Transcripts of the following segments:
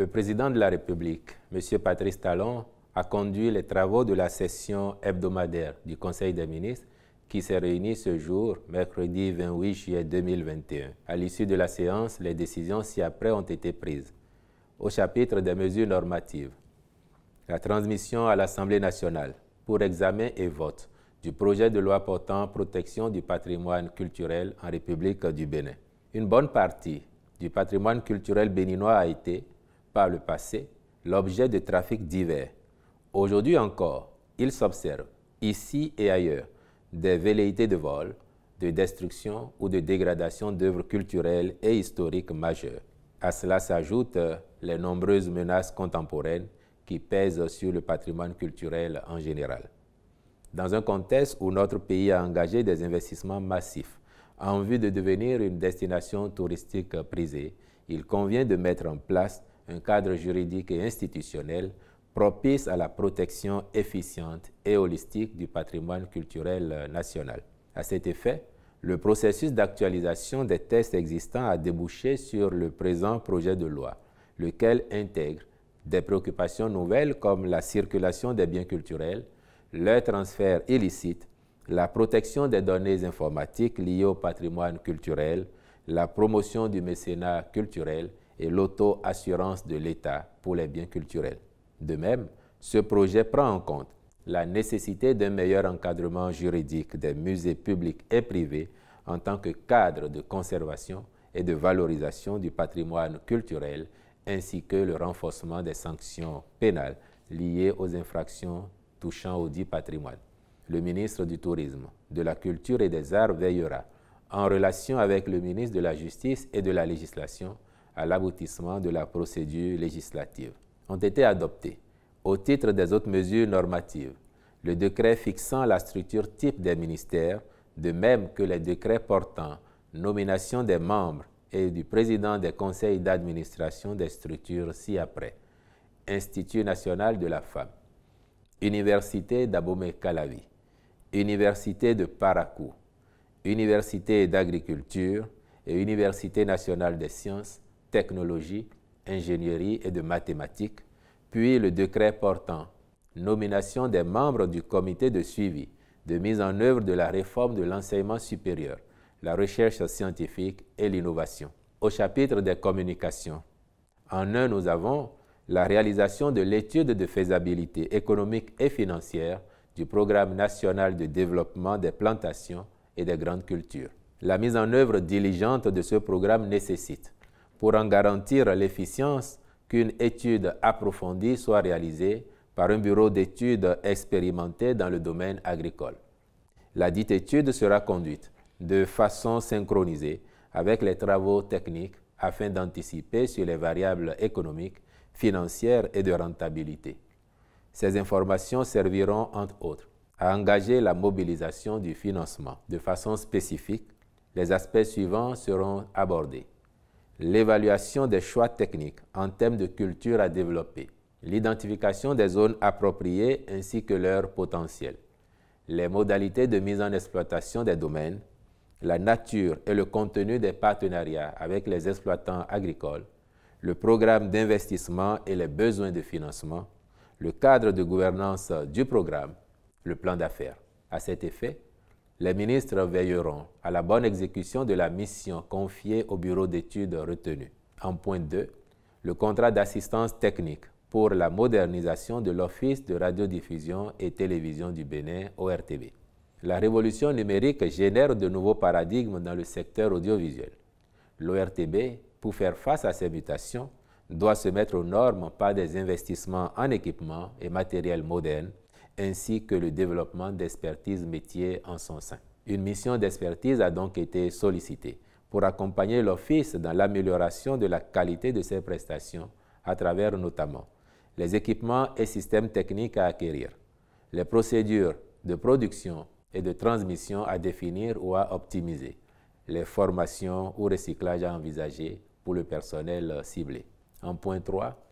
Le président de la République, M. Patrice Talon, a conduit les travaux de la session hebdomadaire du Conseil des ministres qui s'est réunie ce jour, mercredi 28 juillet 2021. À l'issue de la séance, les décisions ci-après ont été prises. Au chapitre des mesures normatives, la transmission à l'Assemblée nationale pour examen et vote du projet de loi portant protection du patrimoine culturel en République du Bénin. Une bonne partie du patrimoine culturel béninois a été, par le passé, l'objet de trafics divers. Aujourd'hui encore, il s'observe, ici et ailleurs, des velléités de vol, de destruction ou de dégradation d'œuvres culturelles et historiques majeures. À cela s'ajoutent les nombreuses menaces contemporaines qui pèsent sur le patrimoine culturel en général. Dans un contexte où notre pays a engagé des investissements massifs en vue de devenir une destination touristique prisée, il convient de mettre en place un cadre juridique et institutionnel propice à la protection efficiente et holistique du patrimoine culturel national. À cet effet, le processus d'actualisation des textes existants a débouché sur le présent projet de loi, lequel intègre des préoccupations nouvelles comme la circulation des biens culturels, leur transfert illicite, la protection des données informatiques liées au patrimoine culturel, la promotion du mécénat culturel et l'auto-assurance de l'État pour les biens culturels. De même, ce projet prend en compte la nécessité d'un meilleur encadrement juridique des musées publics et privés en tant que cadre de conservation et de valorisation du patrimoine culturel, ainsi que le renforcement des sanctions pénales liées aux infractions touchant au dit patrimoine. Le ministre du Tourisme, de la Culture et des Arts veillera, en relation avec le ministre de la Justice et de la Législation, à l'aboutissement de la procédure législative. Ont été adoptés, au titre des autres mesures normatives, le décret fixant la structure type des ministères, de même que les décrets portant nomination des membres et du président des conseils d'administration des structures ci-après. Institut national de la femme, Université d'Abomey-Calavi, Université de Parakou, Université d'agriculture et Université nationale des sciences, technologies, ingénierie et de mathématiques, puis le décret portant nomination des membres du comité de suivi de mise en œuvre de la réforme de l'enseignement supérieur, la recherche scientifique et l'innovation. Au chapitre des communications, en un, nous avons la réalisation de l'étude de faisabilité économique et financière du Programme national de développement des plantations et des grandes cultures. La mise en œuvre diligente de ce programme nécessite, pour en garantir l'efficience, qu'une étude approfondie soit réalisée par un bureau d'études expérimenté dans le domaine agricole. La dite étude sera conduite de façon synchronisée avec les travaux techniques afin d'anticiper sur les variables économiques, financières et de rentabilité. Ces informations serviront, entre autres, à engager la mobilisation du financement. De façon spécifique, les aspects suivants seront abordés. L'évaluation des choix techniques en termes de culture à développer, l'identification des zones appropriées ainsi que leur potentiel, les modalités de mise en exploitation des domaines, la nature et le contenu des partenariats avec les exploitants agricoles, le programme d'investissement et les besoins de financement, le cadre de gouvernance du programme, le plan d'affaires. À cet effet, les ministres veilleront à la bonne exécution de la mission confiée au bureau d'études retenu. En point 2, le contrat d'assistance technique pour la modernisation de l'Office de radiodiffusion et télévision du Bénin, ORTB. La révolution numérique génère de nouveaux paradigmes dans le secteur audiovisuel. L'ORTB, pour faire face à ces mutations, doit se mettre aux normes par des investissements en équipements et matériel modernes, ainsi que le développement d'expertise métiers en son sein. Une mission d'expertise a donc été sollicitée pour accompagner l'Office dans l'amélioration de la qualité de ses prestations à travers notamment les équipements et systèmes techniques à acquérir, les procédures de production et de transmission à définir ou à optimiser, les formations ou recyclages à envisager pour le personnel ciblé. En point 3,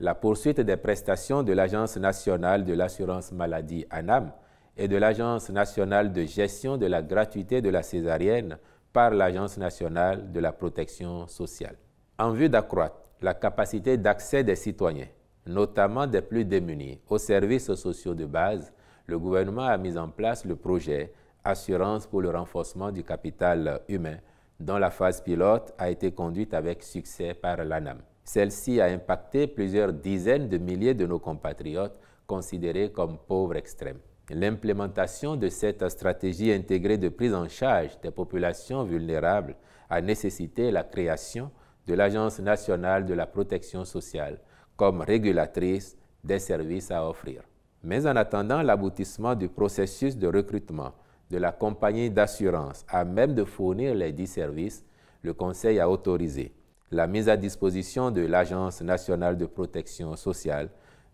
la poursuite des prestations de l'Agence nationale de l'assurance maladie ANAM et de l'Agence nationale de gestion de la gratuité de la césarienne par l'Agence nationale de la protection sociale. En vue d'accroître la capacité d'accès des citoyens, notamment des plus démunis, aux services sociaux de base, le gouvernement a mis en place le projet Assurance pour le renforcement du capital humain, dont la phase pilote a été conduite avec succès par l'ANAM. Celle-ci a impacté plusieurs dizaines de milliers de nos compatriotes considérés comme pauvres extrêmes. L'implémentation de cette stratégie intégrée de prise en charge des populations vulnérables a nécessité la création de l'Agence nationale de la protection sociale comme régulatrice des services à offrir. Mais en attendant l'aboutissement du processus de recrutement de la compagnie d'assurance à même de fournir les 10 services, le Conseil a autorisé la mise à disposition de l'Agence nationale de protection sociale,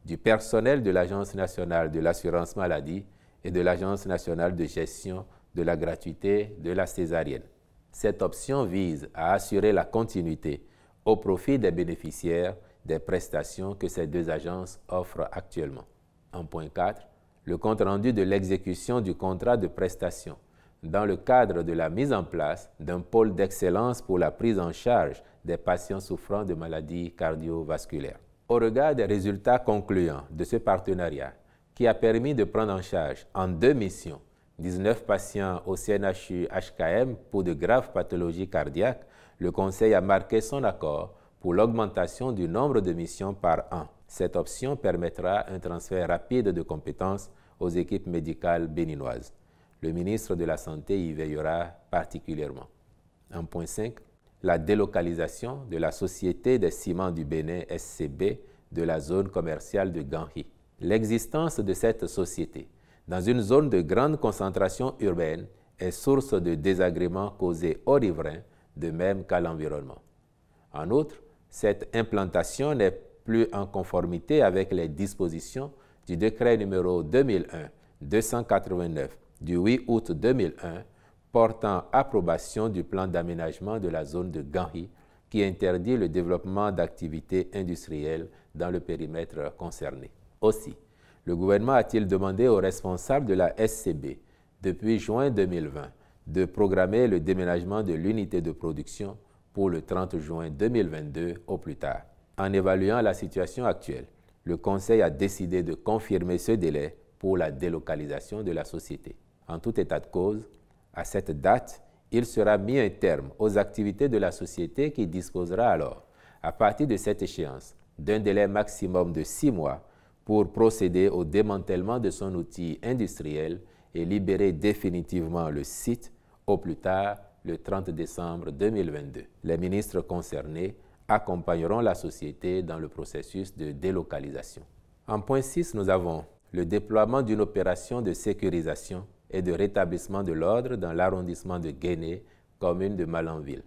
du personnel de l'Agence nationale de l'assurance maladie et de l'Agence nationale de gestion de la gratuité de la césarienne. Cette option vise à assurer la continuité au profit des bénéficiaires des prestations que ces deux agences offrent actuellement. En point 4, le compte-rendu de l'exécution du contrat de prestation dans le cadre de la mise en place d'un pôle d'excellence pour la prise en charge des patients souffrant de maladies cardiovasculaires. Au regard des résultats concluants de ce partenariat, qui a permis de prendre en charge en 2 missions 19 patients au CNHU-HKM pour de graves pathologies cardiaques, le Conseil a marqué son accord pour l'augmentation du nombre de missions par an. Cette option permettra un transfert rapide de compétences aux équipes médicales béninoises. Le ministre de la Santé y veillera particulièrement. En point 5, la délocalisation de la Société des ciments du Bénin SCB de la zone commerciale de Ganhi. L'existence de cette société dans une zone de grande concentration urbaine est source de désagréments causés aux riverains, de même qu'à l'environnement. En outre, cette implantation n'est plus en conformité avec les dispositions du décret numéro 2001-289 du 8 août 2001 portant approbation du plan d'aménagement de la zone de Ganhi qui interdit le développement d'activités industrielles dans le périmètre concerné. Aussi, le gouvernement a-t-il demandé aux responsables de la SCB depuis juin 2020 de programmer le déménagement de l'unité de production pour le 30 juin 2022 au plus tard. En évaluant la situation actuelle, le Conseil a décidé de confirmer ce délai pour la délocalisation de la société. En tout état de cause, à cette date, il sera mis un terme aux activités de la société qui disposera alors, à partir de cette échéance, d'un délai maximum de 6 mois pour procéder au démantèlement de son outil industriel et libérer définitivement le site au plus tard le 30 décembre 2022. Les ministres concernés accompagneront la société dans le processus de délocalisation. En point 6, nous avons le déploiement d'une opération de sécurisation et de rétablissement de l'ordre dans l'arrondissement de Guéné, commune de Malanville.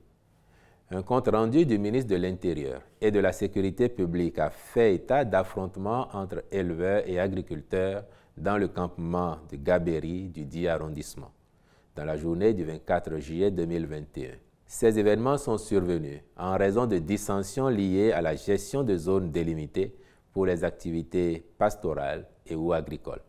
Un compte-rendu du ministre de l'Intérieur et de la Sécurité publique a fait état d'affrontements entre éleveurs et agriculteurs dans le campement de Gabéry du dit arrondissement, dans la journée du 24 juillet 2021. Ces événements sont survenus en raison de dissensions liées à la gestion de zones délimitées pour les activités pastorales et ou agricoles.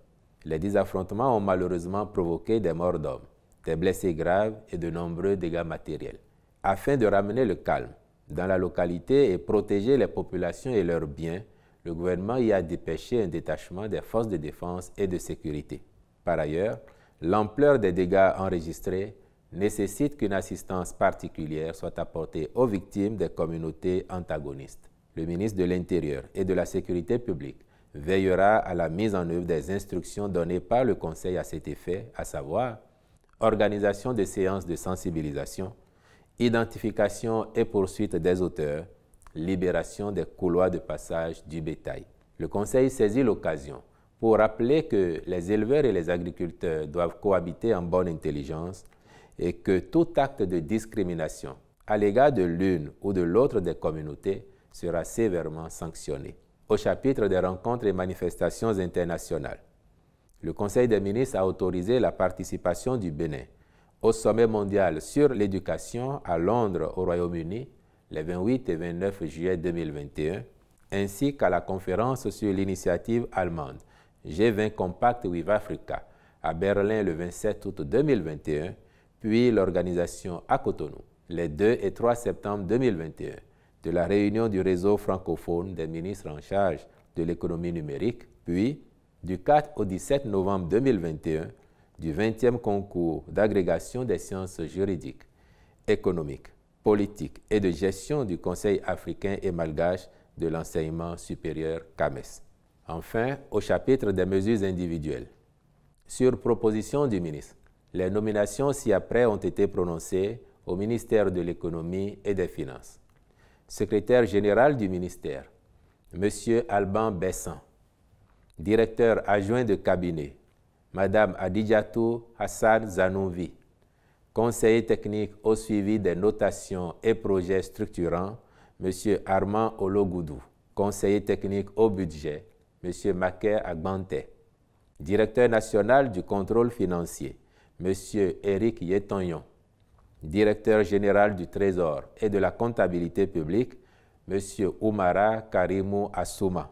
Les 10 affrontements ont malheureusement provoqué des morts d'hommes, des blessés graves et de nombreux dégâts matériels. Afin de ramener le calme dans la localité et protéger les populations et leurs biens, le gouvernement y a dépêché un détachement des forces de défense et de sécurité. Par ailleurs, l'ampleur des dégâts enregistrés nécessite qu'une assistance particulière soit apportée aux victimes des communautés antagonistes. Le ministre de l'Intérieur et de la Sécurité publique veillera à la mise en œuvre des instructions données par le Conseil à cet effet, à savoir organisation des séances de sensibilisation, identification et poursuite des auteurs, libération des couloirs de passage du bétail. Le Conseil saisit l'occasion pour rappeler que les éleveurs et les agriculteurs doivent cohabiter en bonne intelligence et que tout acte de discrimination à l'égard de l'une ou de l'autre des communautés sera sévèrement sanctionné. Au chapitre des rencontres et manifestations internationales, le Conseil des ministres a autorisé la participation du Bénin au sommet mondial sur l'éducation à Londres au Royaume-Uni les 28 et 29 juillet 2021, ainsi qu'à la conférence sur l'initiative allemande G20 Compact with Africa à Berlin le 27 août 2021, puis l'organisation à Cotonou les 2 et 3 septembre 2021 de la réunion du réseau francophone des ministres en charge de l'économie numérique, puis du 4 au 17 novembre 2021 du 20e concours d'agrégation des sciences juridiques, économiques, politiques et de gestion du Conseil africain et malgache de l'enseignement supérieur CAMES. Enfin, au chapitre des mesures individuelles. Sur proposition du ministre, les nominations ci-après ont été prononcées au ministère de l'Économie et des Finances. Secrétaire général du ministère, M. Alban Bessan. Directeur adjoint de cabinet, Mme Adidjatou Hassan Zanouvi. Conseiller technique au suivi des notations et projets structurants, M. Armand Ologoudou. Conseiller technique au budget, M. Maker Agbante. Directeur national du contrôle financier, M. Éric Yetonyon. Directeur général du Trésor et de la comptabilité publique, M. Oumara Karimou Assouma.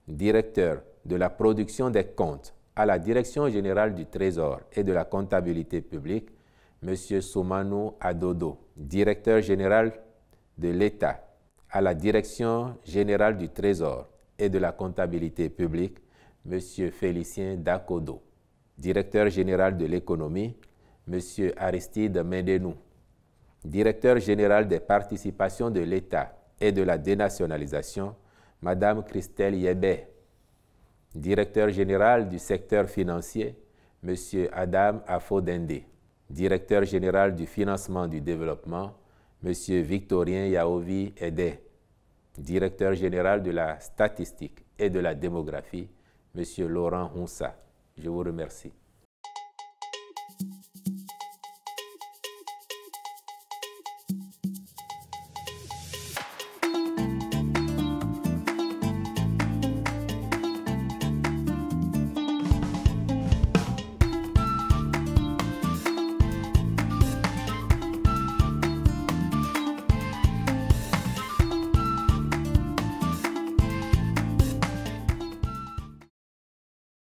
Directeur de la production des comptes à la Direction générale du Trésor et de la comptabilité publique, M. Soumanou Adodo. Directeur général de l'État à la Direction générale du Trésor et de la comptabilité publique, M. Félicien Dakodo. Directeur général de l'économie, M. Aristide Mendenou. Directeur général des participations de l'État et de la dénationalisation, Mme Christelle Yébé. Directeur général du secteur financier, M. Adam Afodende. Directeur général du financement du développement, M. Victorien Yaovi Edé. Directeur général de la statistique et de la démographie, M. Laurent Hunsa. Je vous remercie.